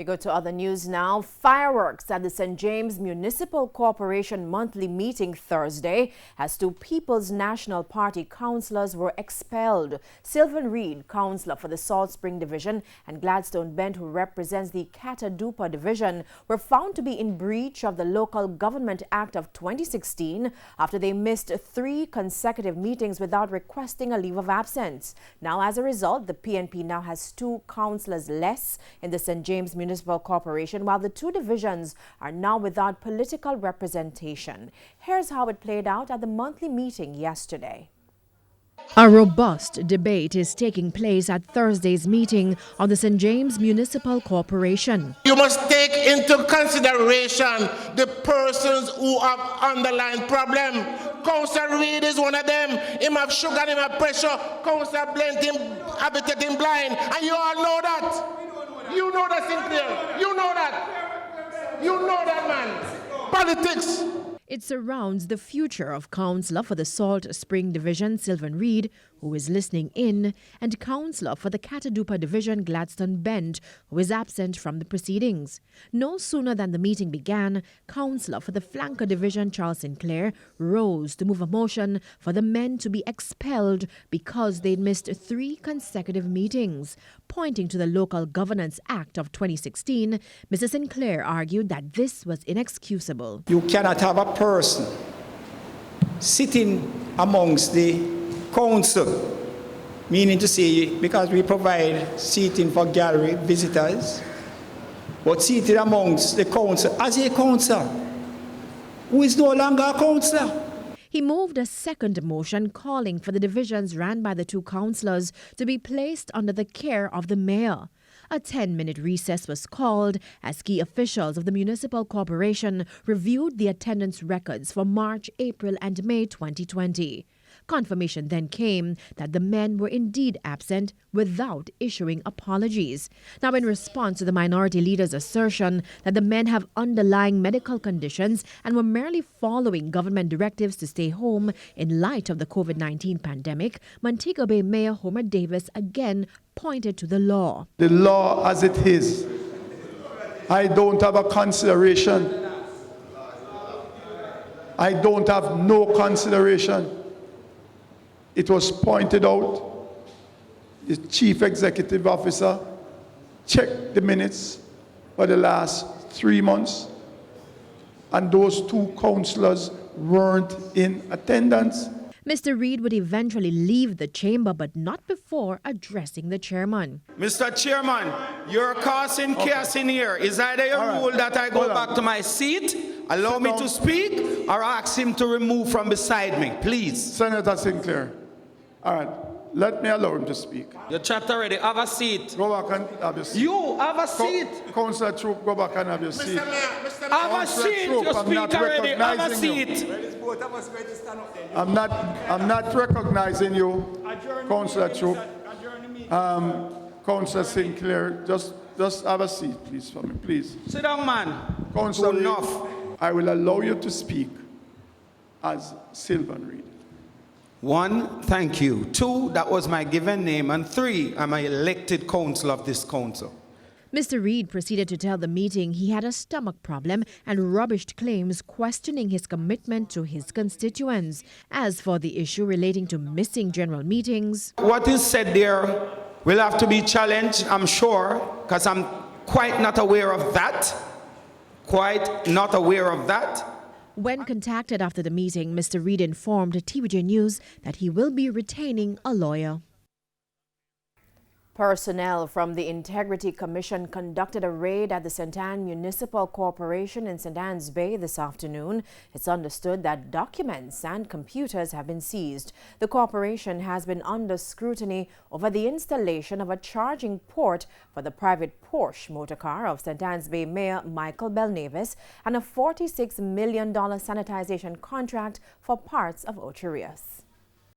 We go to other news now. Fireworks at the St. James Municipal Corporation monthly meeting Thursday as two People's National Party councillors were expelled. Sylvan Reid, councillor for the Salt Spring Division, and Gladstone Bent, who represents the Catadupa Division, were found to be in breach of the Local Government Act of 2016 after they missed 3 consecutive meetings without requesting a leave of absence. Now, as a result, the PNP now has 2 councillors less in the St. James Municipal Corporation, while the 2 divisions are now without political representation. Here's how it played out at the monthly meeting yesterday. A robust debate is taking place at Thursday's meeting of the St. James Municipal Corporation. You must take into consideration the persons who have underlying problem. Councillor Reid is one of them. Him have sugar, him have pressure. Councillor Blent, him habitating blind. And you all know that. You know that, Sinclair. You know that. You know that, man. Politics. It surrounds the future of councillor for the Salt Spring Division, Sylvan Reid, who is listening in, and councillor for the Catadupa Division, Gladstone Bent, who is absent from the proceedings. No sooner than the meeting began, councillor for the Flanker Division, Charles Sinclair, rose to move a motion for the men to be expelled because they'd missed 3 consecutive meetings. Pointing to the Local Governance Act of 2016, Mr. Sinclair argued that this was inexcusable. You cannot have a person sitting amongst the council, meaning to say, because we provide seating for gallery visitors, but seated amongst the council as a councillor who is no longer a councillor. He moved a second motion calling for the divisions ran by the 2 councillors to be placed under the care of the mayor. A 10-minute recess was called as key officials of the municipal corporation reviewed the attendance records for March, April, and May 2020. Confirmation then came that the men were indeed absent without issuing apologies. Now, in response to the minority leader's assertion that the men have underlying medical conditions and were merely following government directives to stay home in light of the COVID-19 pandemic, Montego Bay Mayor Homer Davis again pointed to the law. The law as it is. I don't have a consideration. I don't have no consideration. It was pointed out, the chief executive officer checked the minutes for the last 3 months, and those 2 councillors weren't in attendance. Mr. Reid would eventually leave the chamber, but not before addressing the chairman. Mr. Chairman, you're causing chaos in here. Is either a rule that I go back to my seat, allow me to speak, or ask him to remove from beside me, please? Senator Sinclair, all right, let me allow him to speak. You chat already. Have a seat. Go back and have your seat. You have a seat. Councillor Troop, go back and have your seat. Have a seat. You speak already. Have a seat. I'm not recognizing you, Councillor Troop. Councillor Sinclair, just have a seat, please, for me, please. Sit down, man. Councillor Reid, enough. I will allow you to speak as Sylvan Reid. 1, thank you. 2, that was my given name. And 3, I'm an elected council of this council. Mr. Reid proceeded to tell the meeting he had a stomach problem and rubbished claims questioning his commitment to his constituents. As for the issue relating to missing general meetings, what is said there will have to be challenged, I'm sure, because I'm quite not aware of that. When contacted after the meeting, Mr. Reid informed TVJ News that he will be retaining a lawyer. Personnel from the Integrity Commission conducted a raid at the St. Ann Municipal Corporation in St. Ann's Bay this afternoon. It's understood that documents and computers have been seized. The corporation has been under scrutiny over the installation of a charging port for the private Porsche motorcar of St. Ann's Bay Mayor Michael Belnavis and a $46 million sanitization contract for parts of Ocho Rios.